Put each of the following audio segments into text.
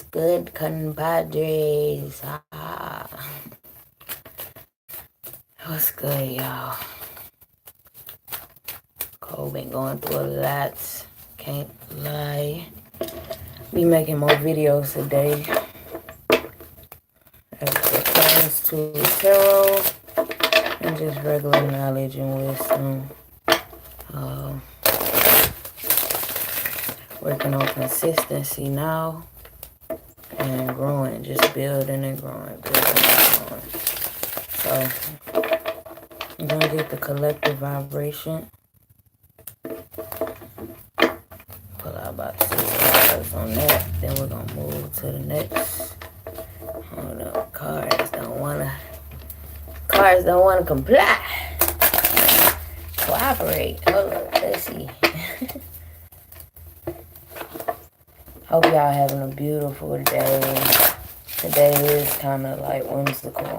What's good, compadres? What's good, y'all? Cole been going through a lot. Can't lie. Be making more videos today. As it pertains to tarot and just regular knowledge and wisdom. Working on consistency now and growing, just building and growing, So I'm gonna get the collective vibration. Pull out about 6 cards on that. Then we're gonna move to the next. Hold up, cards don't wanna comply. Cooperate. Hold up, let's see. Hope y'all having a beautiful day. Today is kind of like whimsical.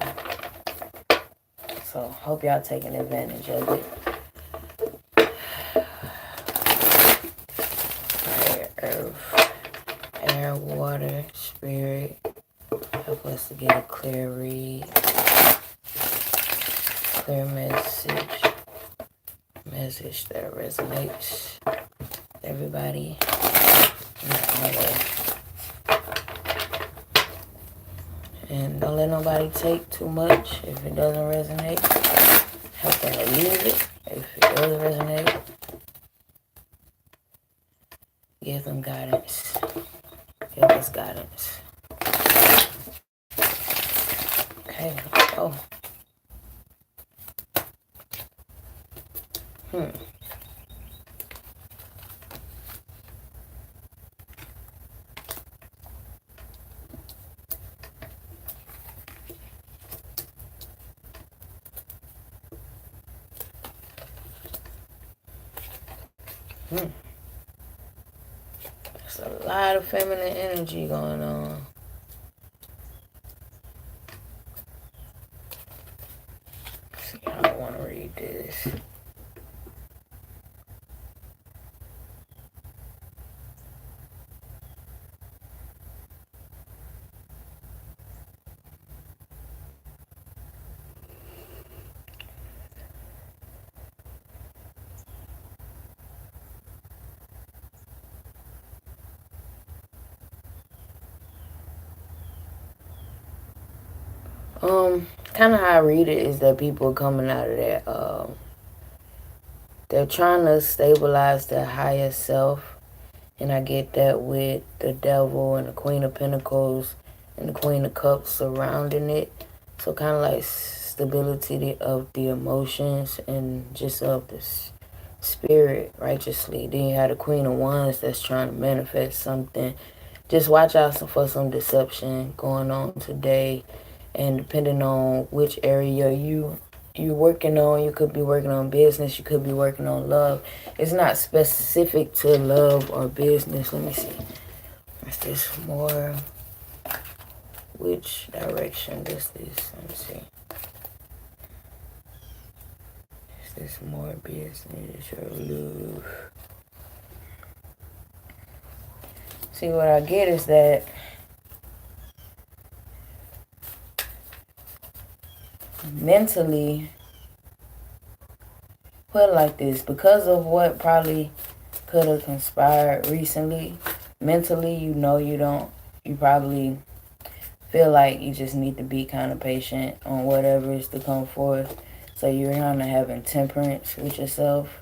So hope y'all taking advantage of it. Fire, earth, air, water, spirit. Help us to get a clear read. Clear message. Message that resonates with everybody. And don't let nobody take too much. If it doesn't resonate, help them to leave it. If it does resonate, give them guidance. Give us guidance. Okay, let's go. There's a lot of feminine energy going on. Let's see how I want to read this. Kind of how I read it is that people coming out of that, they're trying to stabilize their higher self, and I get that with the Devil and the Queen of Pentacles and the Queen of Cups surrounding it. So kind of like stability of the emotions and just of the spirit righteously. Then you have the Queen of Wands that's trying to manifest something. Just watch out for some deception going on today. And depending on which area you're working on, you could be working on business, you could be working on love. It's not specific to love or business. Let me see. Is this more? Which direction does this? Let me see. Is this more business or love? See, what I get is that mentally, put it like this, because of what probably could have conspired recently, mentally, you probably feel like you just need to be kind of patient on whatever is to come forth. So you're kind of having temperance with yourself.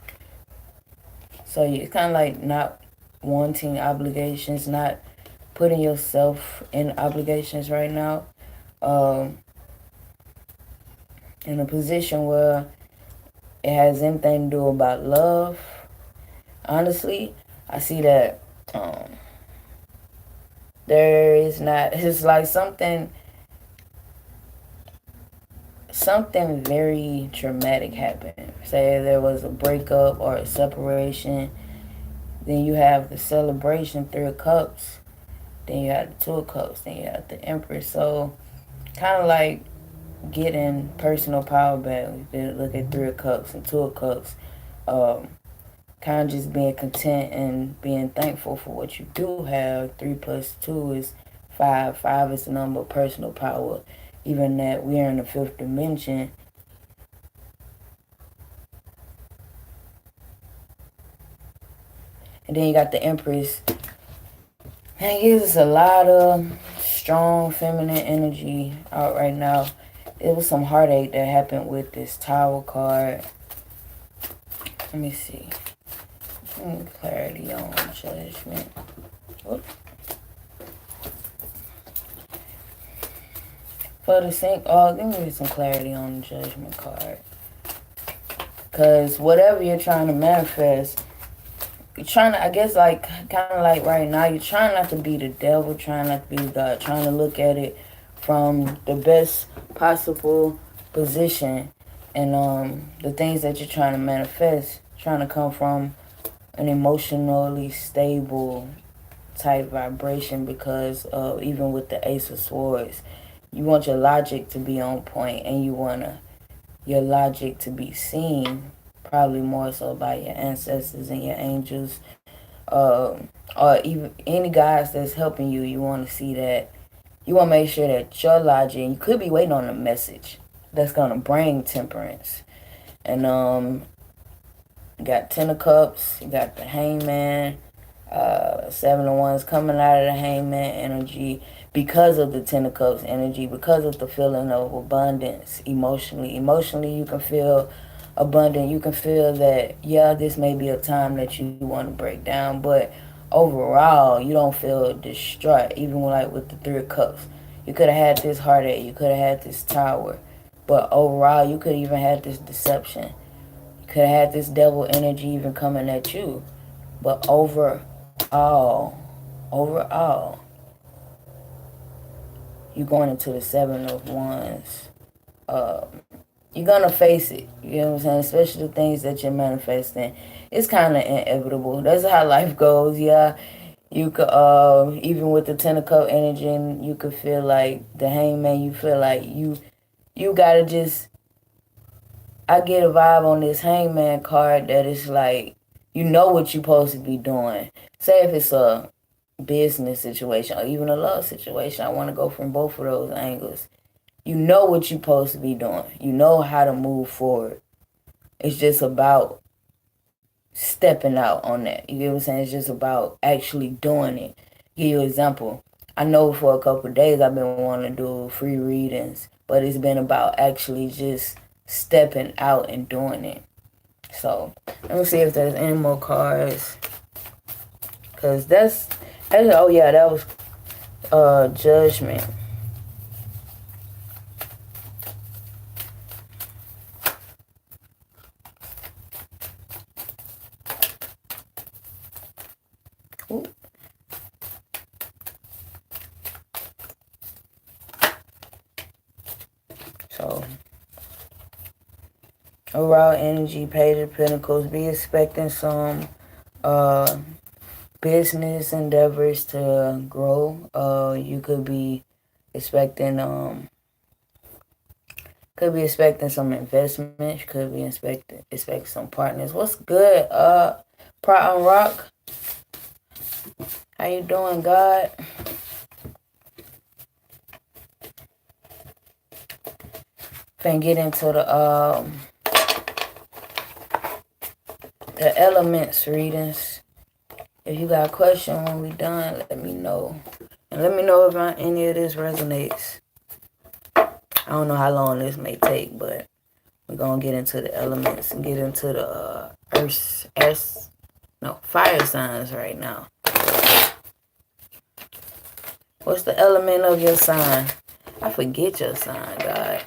So it's kind of like not wanting obligations, not putting yourself in obligations right now. In a position where it has anything to do about love. Honestly, I see that there is not, it's like something very traumatic happened. Say there was a breakup or a separation, then you have the celebration, 3 of Cups, then you have the 2 of Cups, then you have the Empress. So kind of like getting personal power back. Look at 3 of Cups and 2 of Cups. Kind of just being content and being thankful for what you do have. 3 plus 2 is 5. 5 is the number of personal power. Even that we are in the 5th dimension. And then you got the Empress. And it gives us a lot of strong feminine energy out right now. It was some heartache that happened with this Tower card. Let me see. Clarity on Judgment. Whoop. For the sink, give me some clarity on the Judgment card. Because whatever you're trying to manifest, you're trying to, I guess, like, kind of like right now, you're trying not to be the devil, trying not to be God, trying to look at it from the best possible position. And the things that you're trying to manifest, trying to come from an emotionally stable type vibration, because even with the Ace of Swords, you want your logic to be on point, and you want your logic to be seen, probably more so by your ancestors and your angels, or even any guys that's helping you. You want to see that, you want to make sure that your logic, and you could be waiting on a message that's going to bring temperance. And you got 10 of Cups, you got the Hangman, 7 of Wands coming out of the Hangman energy because of the 10 of Cups energy, because of the feeling of abundance emotionally. Emotionally, you can feel abundant. You can feel that, yeah, this may be a time that you want to break down, but overall, you don't feel distraught, even with the 3 of Cups. You could have had this heartache. You could have had this Tower. But overall, you could even have this deception. You could have had this devil energy even coming at you. But overall, you're going into the 7 of Wands. You're going to face it. You know what I'm saying? Especially the things that you're manifesting. It's kind of inevitable. That's how life goes. Yeah, you could, even with the 10 of Cup energy, and you could feel like the Hangman, you feel like you got to just, I get a vibe on this Hangman card that it's like, you know what you're supposed to be doing. Say if it's a business situation or even a love situation. I want to go from both of those angles. You know what you're supposed to be doing. You know how to move forward. It's just about stepping out on that. You get what I'm saying? It's just about actually doing it. Give you an example. I know for a couple of days I've been wanting to do free readings, but it's been about actually just stepping out and doing it. So let me see if there's any more cards. Because oh yeah, that was Judgment. Ooh. So overall energy, Page of Pentacles, be expecting some business endeavors to grow. You could be expecting some investments, could be expecting some partners. What's good? Prot Rock. How you doing, God? Finna get into the elements readings. If you got a question when we done, let me know. And let me know if any of this resonates. I don't know how long this may take, but we're going to get into the elements and get into the fire signs right now. What's the element of your sign? I forget your sign, God.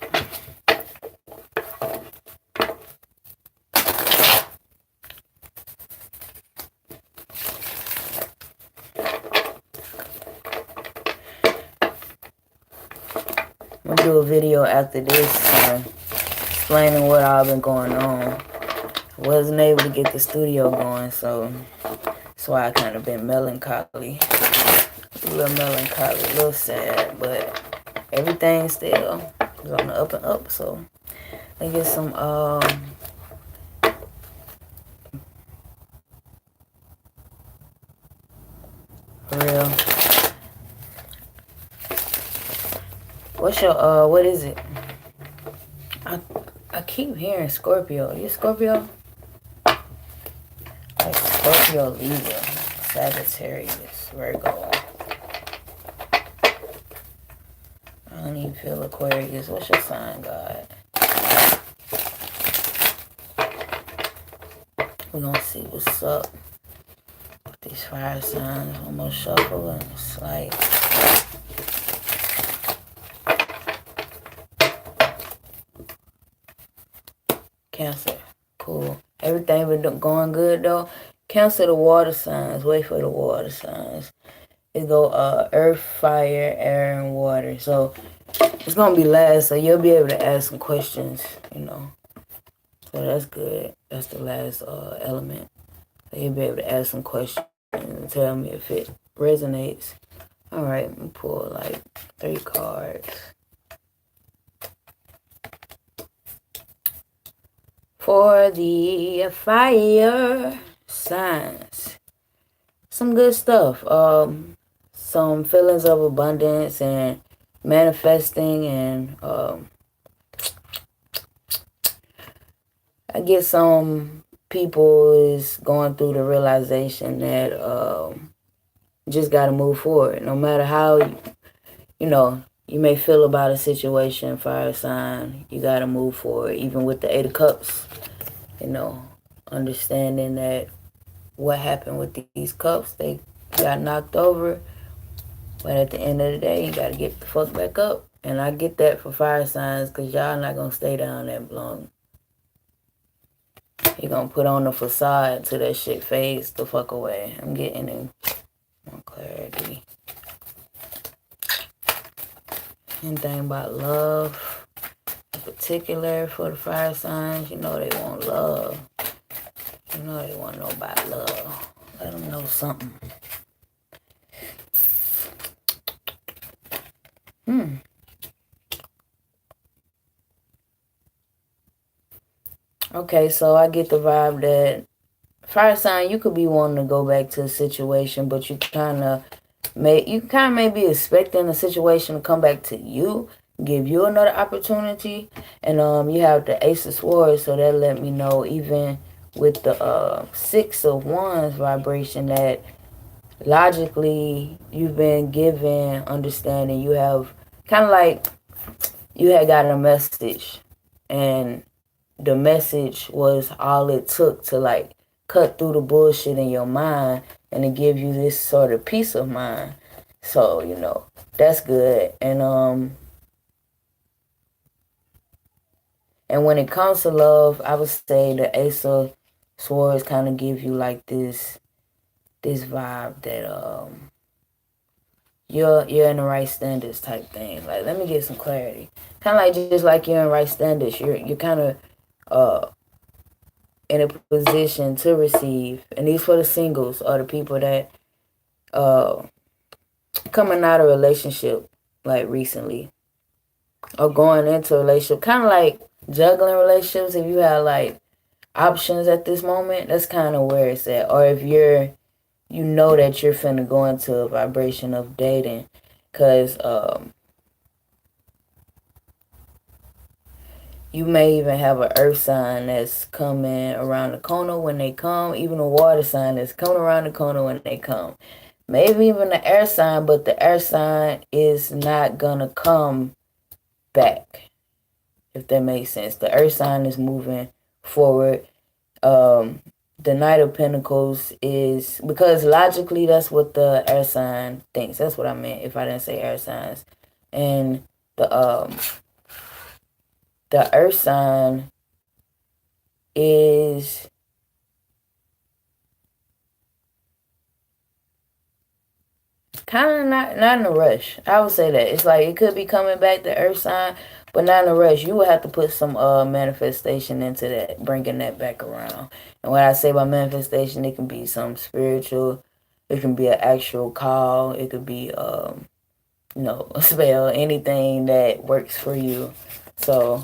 I'm going to do a video after this explaining what I've been going on. Wasn't able to get the studio going, so that's why I kind of been melancholy. A little sad, but everything still is on the up and up. So let me get some for real. What's your what is it? I keep hearing Scorpio. You Scorpio? Like Scorpio, Libra, Sagittarius, Virgo. I don't even feel Aquarius. What's your sign, God? We're gonna see what's up with these fire signs. I'm gonna shuffle and it's like Cancer. Cool. Everything been going good though. Cancel the water signs. Wait for the water signs. It go earth, fire, air, and water. So it's gonna be last. So you'll be able to ask some questions. So that's good. That's the last element. So you'll be able to ask some questions and tell me if it resonates. All right. Let me pull like 3 cards. For the fire signs, some good stuff. Some feelings of abundance and manifesting, and I guess some people is going through the realization that just got to move forward, no matter how you may feel about a situation. Fire sign, you got to move forward, even with the 8 of Cups. Understanding that what happened with these cups, they got knocked over, but at the end of the day, you got to get the fuck back up. And I get that for fire signs, because y'all not going to stay down that long. You're going to put on the facade until that shit fades the fuck away. I'm getting in more clarity. Anything about love, in particular for the fire signs, they want love. They want to know about love. Let them know something. Okay, so I get the vibe that fire sign, you could be wanting to go back to a situation, but you kind of may be expecting a situation to come back to you, give you another opportunity, and you have the Ace of Swords, so that let me know, even with the 6 of Wands vibration, that logically you've been given understanding. You have kind of like you had got a message, and the message was all it took to like cut through the bullshit in your mind and to give you this sort of peace of mind. So, that's good. And when it comes to love, I would say the Ace of Swords kind of give you like this vibe that you're in the right standards type thing. Like, let me get some clarity. Kind of like just like you're in right standards. You're kind of in a position to receive. And these for the singles, or the people that coming out of a relationship like recently, or going into a relationship, kind of like juggling relationships. If you have like options at this moment, that's kind of where it's at. Or if you know that you're finna go into a vibration of dating, because you may even have an earth sign that's coming around the corner when they come, even a water sign that's coming around the corner when they come. Maybe even the air sign, but the air sign is not gonna come back, if that makes sense. The earth sign is moving forward. The Knight of Pentacles is, because logically that's what the air sign thinks. That's what I meant if I didn't say air signs. And the earth sign is kind of not in a rush. I would say that. It's like it could be coming back, the earth sign, but not in a rush. You would have to put some manifestation into that, bringing that back around. And when I say by manifestation, it can be something spiritual. It can be an actual call. It could be, a spell, anything that works for you. So,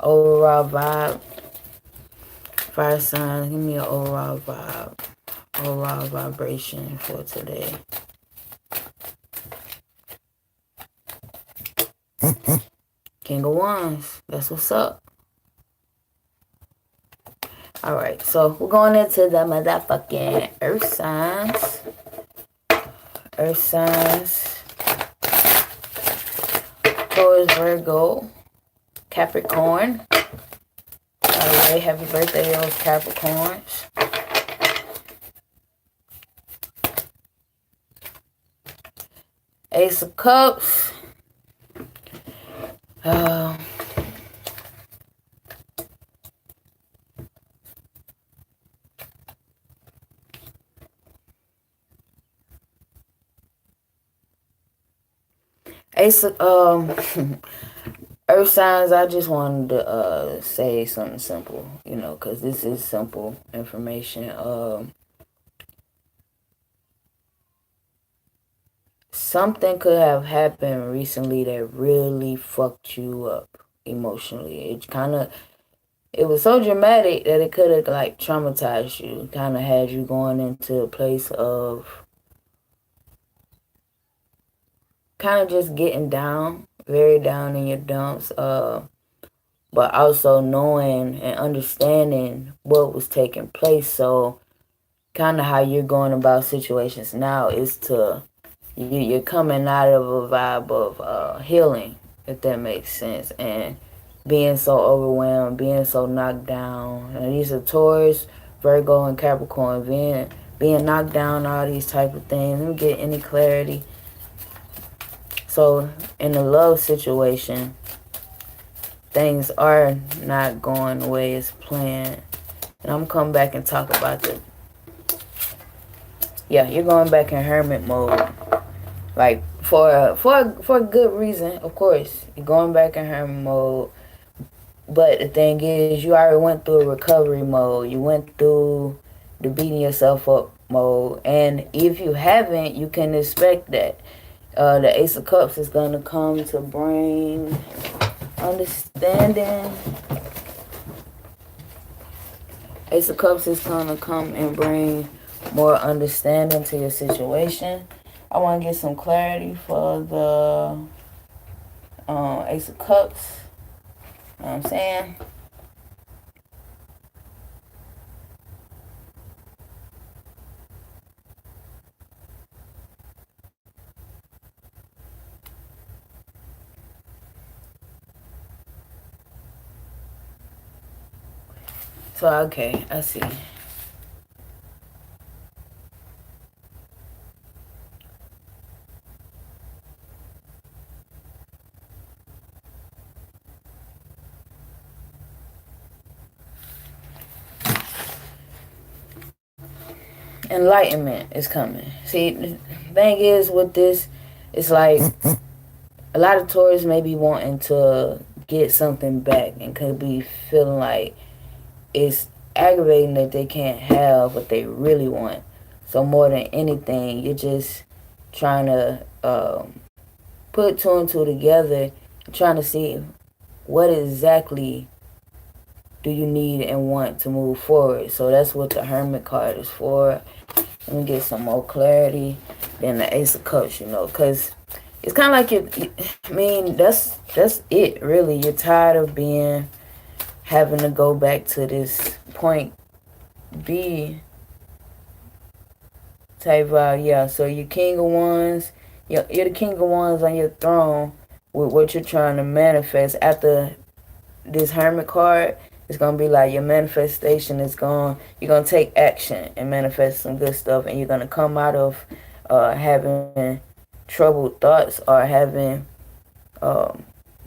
overall vibe, fire signs, give me an overall vibe, overall vibration for today. King of Wands. That's what's up. Alright, so we're going into the motherfucking earth signs. Earth signs. Taurus, Virgo, Capricorn. By the way, happy birthday, those Capricorns. Ace of Cups. Ace of, Earth signs, I just wanted to say something simple, you know, because this is simple information. Something could have happened recently that really fucked you up emotionally. It was so dramatic that it could have, like, traumatized you. Kind of had you going into a place of kind of just getting down, very down in your dumps, but also knowing and understanding what was taking place. So kind of how you're going about situations now is you're coming out of a vibe of healing, if that makes sense, and being so overwhelmed, being so knocked down. And these are Taurus, Virgo, and Capricorn, being knocked down, all these type of things. Let me get any clarity. So in the love situation, things are not going the way it's planned. And I'm coming back and talk about you're going back in hermit mode. Like, for a good reason, of course. You're going back in hermit mode. But the thing is, you already went through a recovery mode. You went through the beating yourself up mode. And if you haven't, you can expect that. The Ace of Cups is going to come to bring understanding. Ace of Cups is going to come and bring more understanding to your situation. I want to get some clarity for the Ace of Cups. You know what I'm saying? So, okay, I see. Enlightenment is coming. See, the thing is with this, it's like a lot of Taurus may be wanting to get something back and could be feeling like it's aggravating that they can't have what they really want. So more than anything, you're just trying to put two and two together, trying to see what exactly do you need and want to move forward. So that's what the Hermit card is for. Let me get some more clarity than the Ace of Cups, you know, because it's kind of like that's it, really. You're tired of having to go back to this point B type vibe. Yeah, so you're King of Wands. You're the King of Wands on your throne with what you're trying to manifest. After this Hermit card, it's going to be like your manifestation is you're going to take action and manifest some good stuff. And you're going to come out of having troubled thoughts or having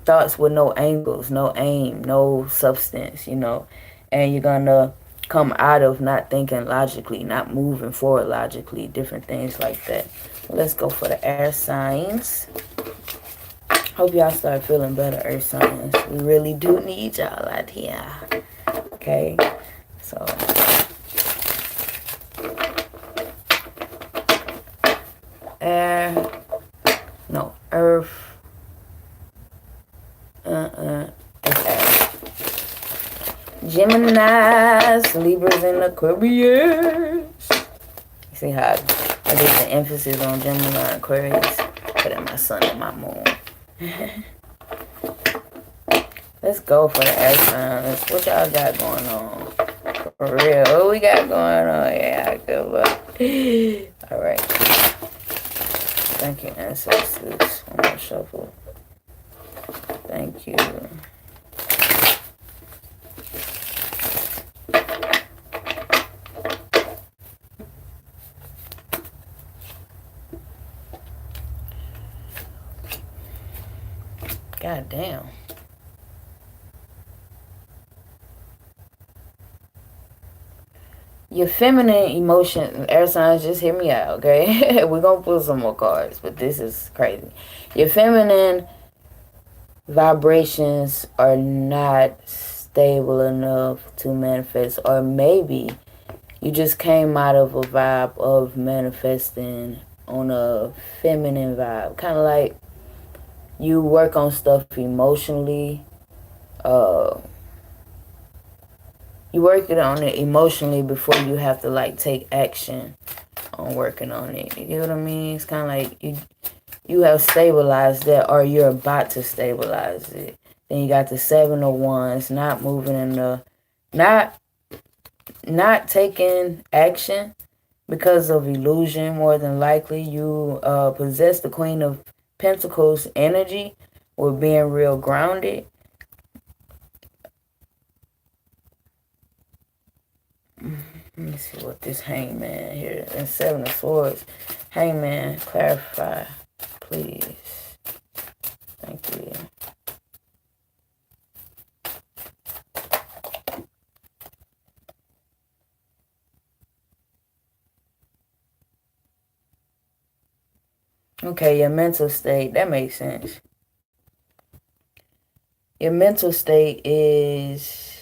thoughts with no angles, no aim, no substance, you know. And you're going to come out of not thinking logically, not moving forward logically, different things like that. Let's go for the air signs. Hope y'all start feeling better, earth signs. We really do need y'all out here. Okay? So air, no, earth, it's air. Geminis, Libras, and Aquarius. You see how I did the emphasis on Gemini and Aquarius? Put in my sun and my moon. Let's go for the air signs. What y'all got going on? For real. What we got going on? Yeah, good luck. Alright. Thank you, ancestors. I'm gonna shuffle. Thank you. God damn. Your feminine emotion, air signs, just hear me out, okay? We're gonna pull some more cards, but this is crazy. Your feminine vibrations are not stable enough to manifest, or maybe you just came out of a vibe of manifesting on a feminine vibe. Kind of like you work on stuff emotionally. You work it on it emotionally before you have to like take action on working on it. You get what I mean? It's kind of like you have stabilized that, or you're about to stabilize it. Then you got the 7 of Wands, not moving in the, not taking action because of illusion. More than likely, you possess the Queen of Pentacles energy with being real grounded. Let me see what this Hangman here and 7 of Swords. Hangman, clarify, please. Thank you. Okay, your mental state, that makes sense. Your mental state is,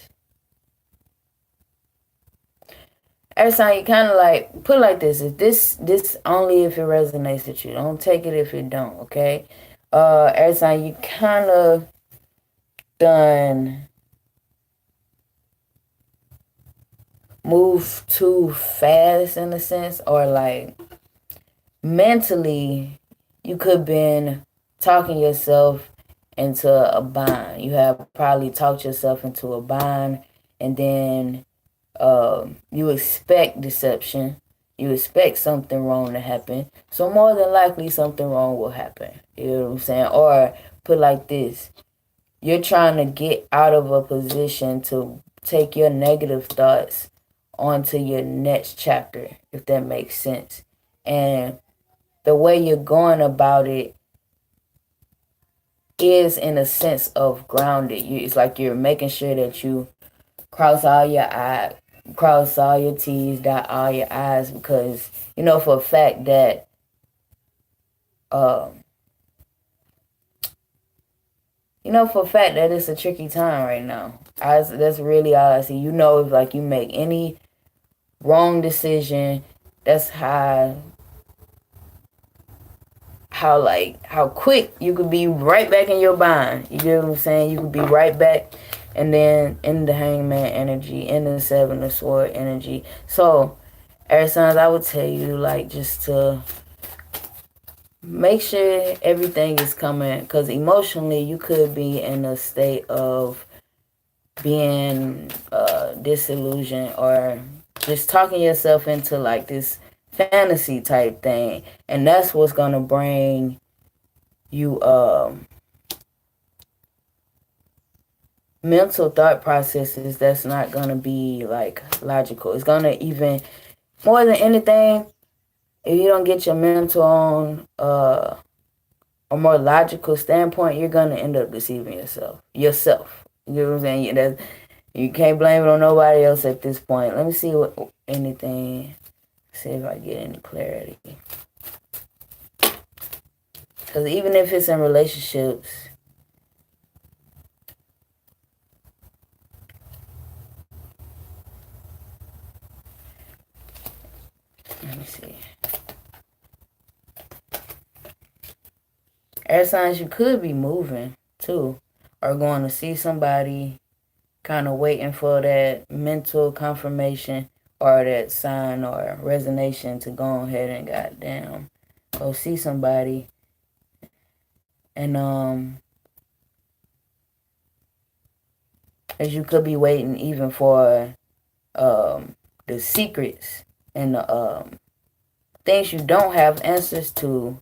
every time you kind of like, put it like this, if this only if it resonates with you. Don't take it if it don't, okay? Every time you kind of done move too fast in a sense, or like mentally you could been talking yourself into a bind. You have probably talked yourself into a bind, and then you expect deception. You expect something wrong to happen. So more than likely something wrong will happen. You know what I'm saying? Or put like this. You're trying to get out of a position to take your negative thoughts onto your next chapter, if that makes sense. And the way you're going about it is in a sense of grounded. It's like you're making sure that you cross all your I's, cross all your T's, dot all your I's, because you know for a fact that it's a tricky time right now. That's really all I see. You know, if like you make any wrong decision, that's how quick you could be right back in your bind. You get what I'm saying? You could be right back, and then in the Hangman energy, in the 7 of Sword energy. So, air signs, I would tell you, like, just to make sure everything is coming, because emotionally you could be in a state of being disillusioned, or just talking yourself into like this fantasy type thing, and that's what's gonna bring you mental thought processes that's not gonna be like logical. It's gonna, even more than anything, if you don't get your mental on a more logical standpoint, you're gonna end up deceiving yourself. You know what I'm saying? You can't blame it on nobody else at this point. Let me see see if I get any clarity. Because even if it's in relationships, let me see. Air signs, you could be moving too, or going to see somebody, kind of waiting for that mental confirmation or that sign or resonation to go ahead and goddamn go see somebody. And As you could be waiting even for the secrets and the things you don't have answers to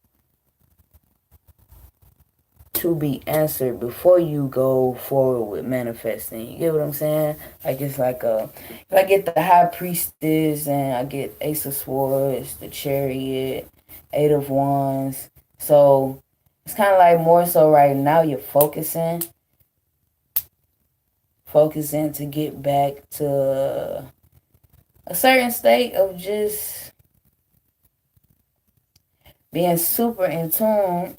be answered before you go forward with manifesting. You get what I'm saying? Like it's like if I get the High Priestess and I get Ace of Swords, the Chariot, Eight of Wands. So it's kind of like more so right now you're focusing to get back to a certain state of just being super in tune.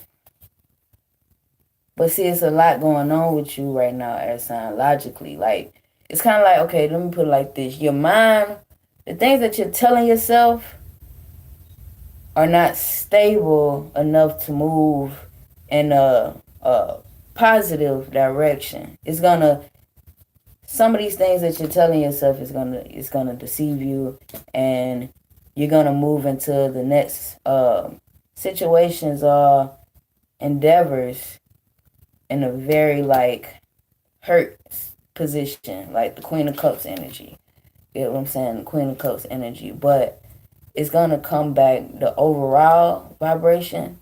But see, it's a lot going on with you right now, air sign, logically. Like, it's kind of like, okay, let me put it like this. Your mind, the things that you're telling yourself are not stable enough to move in a positive direction. It's gonna, some of these things that you're telling yourself is gonna deceive you, and you're gonna move into the next situations or endeavors in a very like hurt position, like the Queen of Cups energy. You know what I'm saying? The Queen of Cups energy. But it's gonna come back, the overall vibration,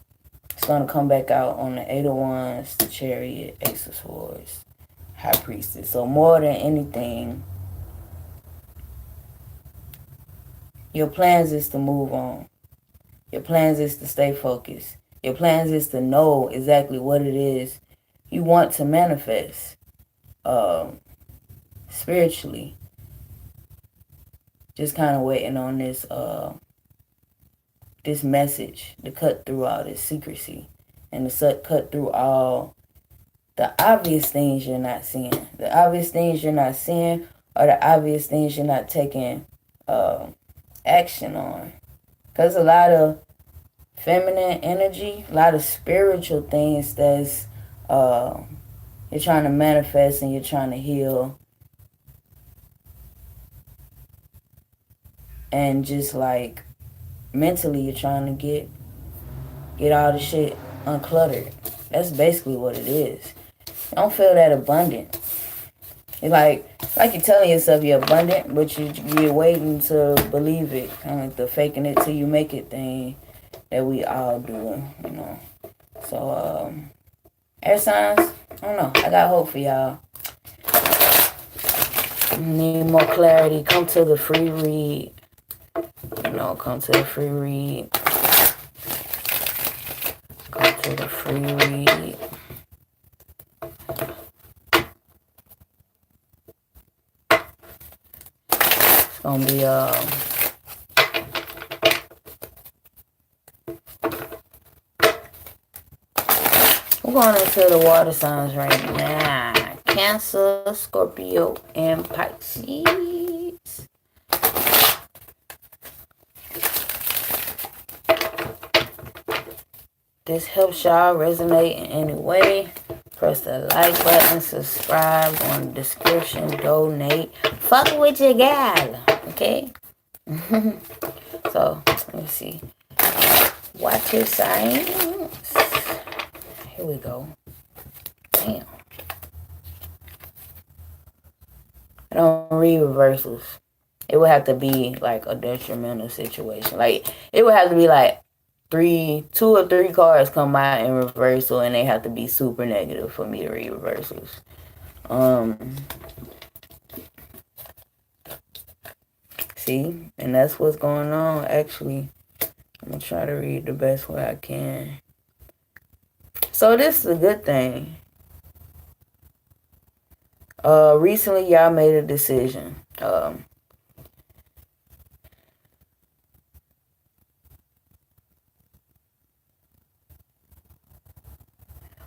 it's gonna come back out on the Eight of Wands, the Chariot, Ace of Swords, High Priestess. So more than anything, your plans is to move on. Your plans is to stay focused. Your plans is to know exactly what it is you want to manifest spiritually. Just kind of waiting on this this message to cut through all this secrecy and to cut through all the obvious things you're not seeing. The obvious things you're not seeing are the obvious things you're not taking action on. Because a lot of feminine energy, a lot of spiritual things that's you're trying to manifest and you're trying to heal. And just like mentally you're trying to get all the shit uncluttered. That's basically what it is. You don't feel that abundant. It's like you're telling yourself you're abundant, but you're waiting to believe it. Kind of like the faking it till you make it thing that we all do, you know. So, air signs, I don't know. I got hope for y'all. Need more clarity. Come to the free read. You know, come to the free read. Come to the free read. It's gonna be we're going into the water signs right now. Cancer, Scorpio, and Pisces. This helps y'all resonate in any way. Press the like button, subscribe on the description, donate. Fuck with your gal, okay? So, let me see. Water signs. Here we go. Damn. I don't read reversals. It would have to be like a detrimental situation. Like, it would have to be like two or three cards come out in reversal and they have to be super negative for me to read reversals. See, and that's what's going on. Actually, I'm gonna try to read the best way I can. So this is a good thing. Recently y'all made a decision.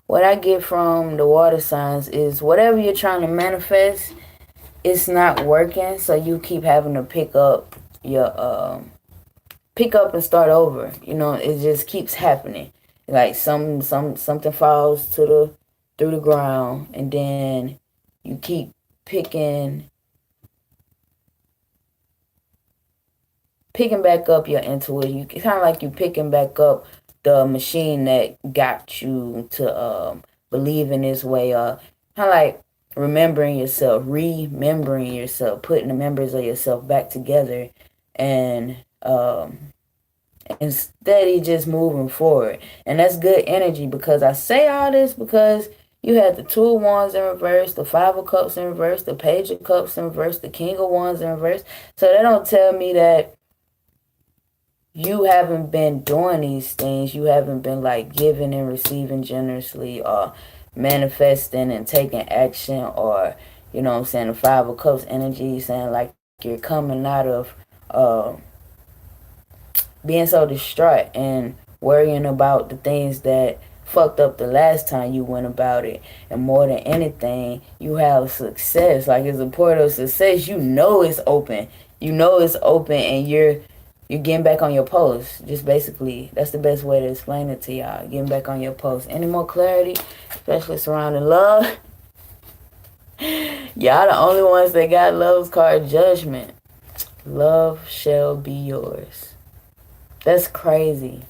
What I get from the water signs is whatever you're trying to manifest, it's not working, so you keep having to pick up and start over. You know, it just keeps happening. Like something falls through the ground, and then you keep picking back up your intuition. It's kind of like you picking back up the machine that got you to believe in this way. Kind of like remembering yourself, putting the members of yourself back together, and steady just moving forward. And that's good energy, because I say all this because you had the Two of Wands in reverse, the Five of Cups in reverse, the Page of Cups in reverse, the King of Wands in reverse. So that don't tell me that you haven't been doing these things. You haven't been like giving and receiving generously, or manifesting and taking action, or, you know what I'm saying, the Five of Cups energy saying like you're coming out of being so distraught and worrying about the things that fucked up the last time you went about it. And more than anything, you have success. Like, it's a portal of success. You know it's open. You know it's open, and you're getting back on your post. Just basically, that's the best way to explain it to y'all. Getting back on your post. Any more clarity, especially surrounding love? Y'all the only ones that got love's card, Judgment. Love shall be yours. That's crazy.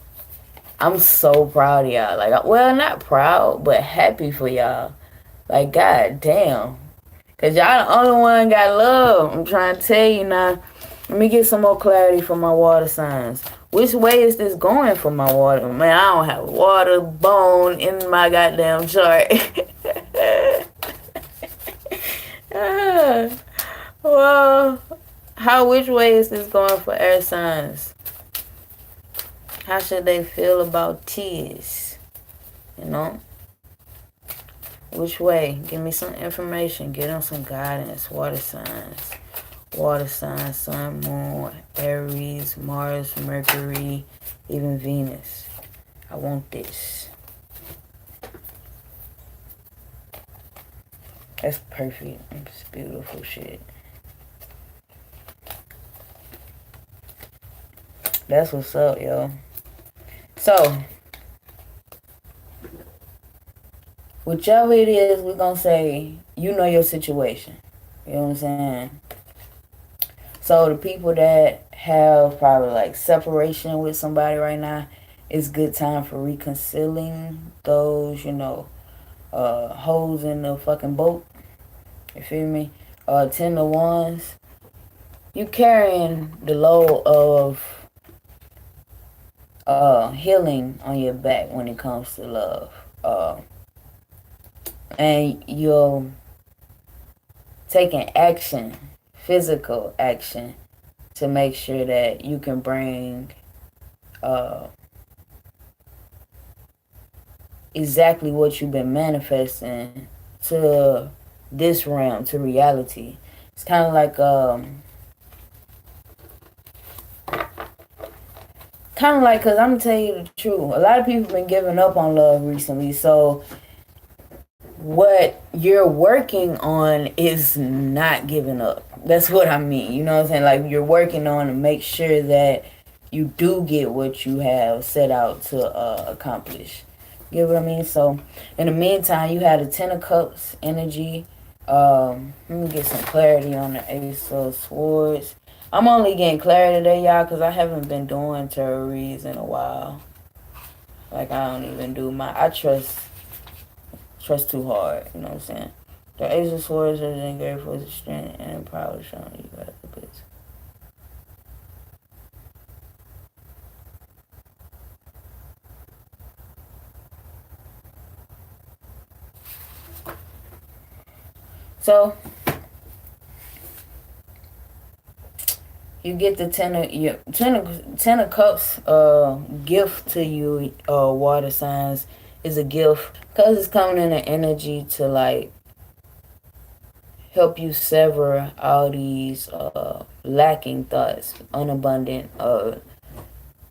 I'm so proud of y'all. Like, well, not proud, but happy for y'all. Like, god damn. Because y'all the only one got love. I'm trying to tell you now. Let me get some more clarity for my water signs. Which way is this going for my water? Man, I don't have water bone in my goddamn chart. Well, which way is this going for air signs? How should they feel about tears? You know? Which way? Give me some information. Get them some guidance. Water signs. Water signs, Sun, Moon, Aries, Mars, Mercury, even Venus. I want this. That's perfect. It's beautiful shit. That's what's up, yo. So, whichever it is, we're going to say, you know your situation. You know what I'm saying? So, the people that have probably like separation with somebody right now, it's good time for reconciling those, you know, holes in the fucking boat. You feel me? 10 of Wands. You carrying the load of healing on your back when it comes to love. And you're taking action, physical action, to make sure that you can bring exactly what you've been manifesting to this realm, to reality. It's kind of like because I'm going to tell you the truth. A lot of people have been giving up on love recently. So what you're working on is not giving up. That's what I mean. You know what I'm saying? Like, you're working on to make sure that you do get what you have set out to accomplish. You get what I mean? So in the meantime, you had a 10 of Cups energy. Let me get some clarity on the Ace of Swords. I'm only getting clarity today, y'all, because I haven't been doing tarot reads in a while. Like, I don't even do I trust too hard, you know what I'm saying? The Ace of Swords is engaged for the strength and power showing you guys the bits. So you get the 10 of Cups gift to you, water signs, is a gift because it's coming in an energy to like help you sever all these lacking thoughts, unabundant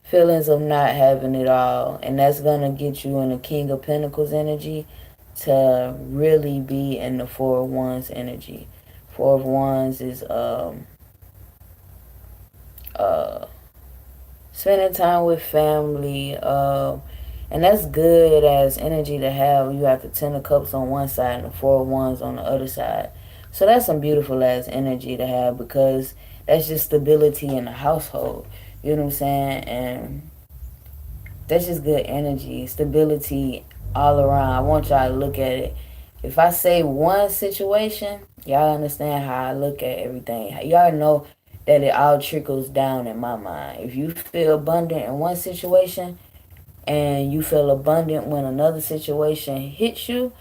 feelings of not having it all, and that's gonna get you in the King of Pentacles energy to really be in the Four of Wands energy. Four of Wands is spending time with family, and that's good as energy to have. You have the 10 of Cups on one side and the Four of Wands on the other side. So that's some beautiful ass energy to have, because that's just stability in the household. You know what I'm saying? And that's just good energy, stability all around. I want y'all to look at it if I say one situation, y'all understand how I look at everything. Y'all know that it all trickles down in my mind. If you feel abundant in one situation and you feel abundant when another situation hits you,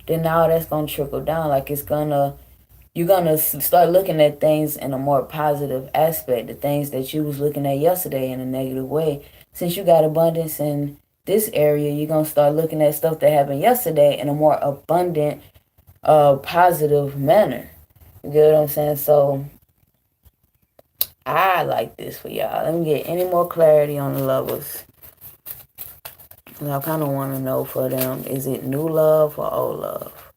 then now that's gonna trickle down. Like you're gonna start looking at things in a more positive aspect. The things that you was looking at yesterday in a negative way. Since you got abundance in this area, you're gonna start looking at stuff that happened yesterday in a more abundant, positive manner. You get what I'm saying? So I like this for y'all. Let me get any more clarity on the lovers. I kind of want to know for them, is it new love or old love?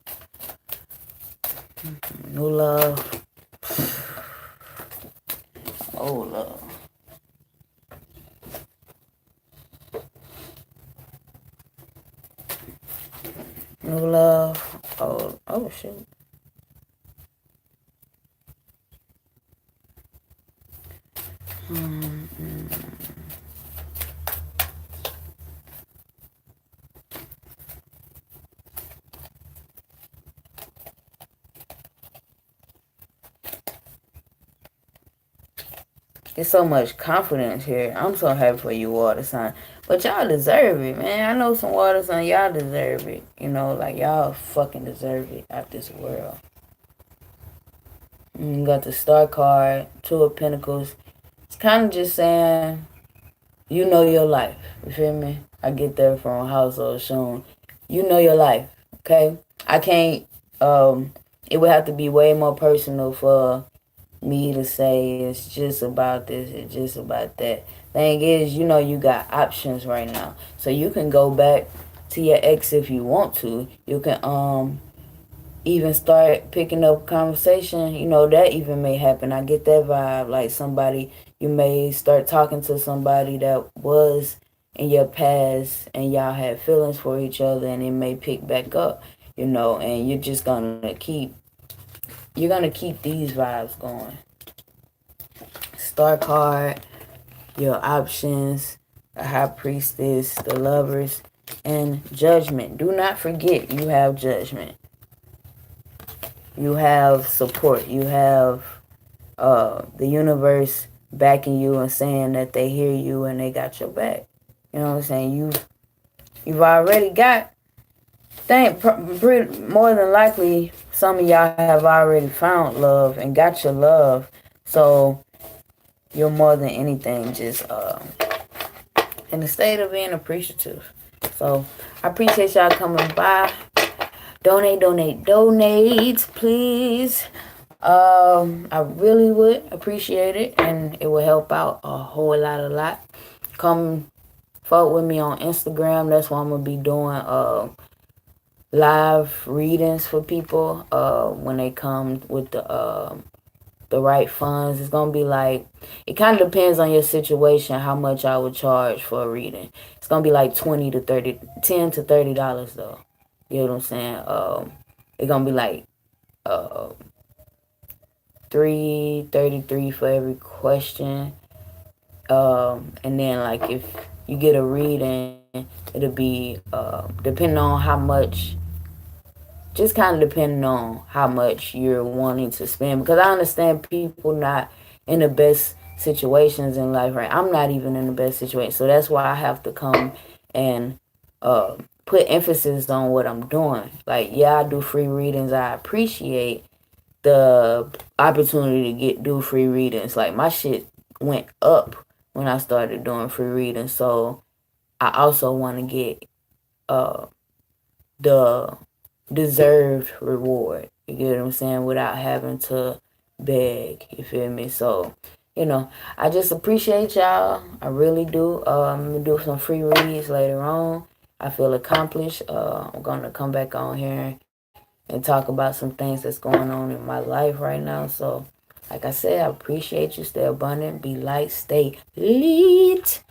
New love, old love. New love, old. Oh, shoot. There's so much confidence here. I'm so happy for you, water sign. But y'all deserve it, man. I know some water sign. Y'all deserve it. You know, like y'all fucking deserve it out this world. You got the Star card, Two of Pentacles. It's kind of just saying, you know your life. You feel me? I get that from Household Shown. You know your life, okay? I can't, it would have to be way more personal for me to say it's just about this, it's just about that. Thing is, you know you got options right now. So you can go back to your ex if you want to. You can even start picking up conversation. You know, that even may happen. I get that vibe. Like somebody, you may start talking to somebody that was in your past and y'all had feelings for each other and it may pick back up, you know, and you're just gonna keep these vibes going. Star card, your options, the High Priestess, the Lovers, and Judgment. Do not forget you have Judgment. You have support. You have the universe backing you and saying that they hear you and they got your back. You know what I'm saying? You've already got. More than likely, some of y'all have already found love and got your love. So you're more than anything just in the state of being appreciative. So I appreciate y'all coming by. Donate, please. I really would appreciate it, and it will help out a whole lot. Come fuck with me on Instagram. That's why I'm gonna be doing live readings for people when they come with the right funds. It's gonna be like, it kind of depends on your situation how much I would charge for a reading. It's gonna be like $10 to $30 though. You know what I'm saying? It's gonna be like $3.33 for every question. And then like if you get a reading, it'll be depending on how much. Just kind of depending on how much you're wanting to spend. Because I understand people not in the best situations in life, right? I'm not even in the best situation. So that's why I have to come and put emphasis on what I'm doing. Like, yeah, I do free readings. I appreciate the opportunity to do free readings. Like, my shit went up when I started doing free readings. So I also want to get the deserved reward. You get what I'm saying? Without having to beg. You feel me? So, you know, I just appreciate y'all. I really do. I'm going to do some free reads later on. I feel accomplished. I'm going to come back on here and talk about some things that's going on in my life right now. So, like I said, I appreciate you. Stay abundant. Be light. Stay lit.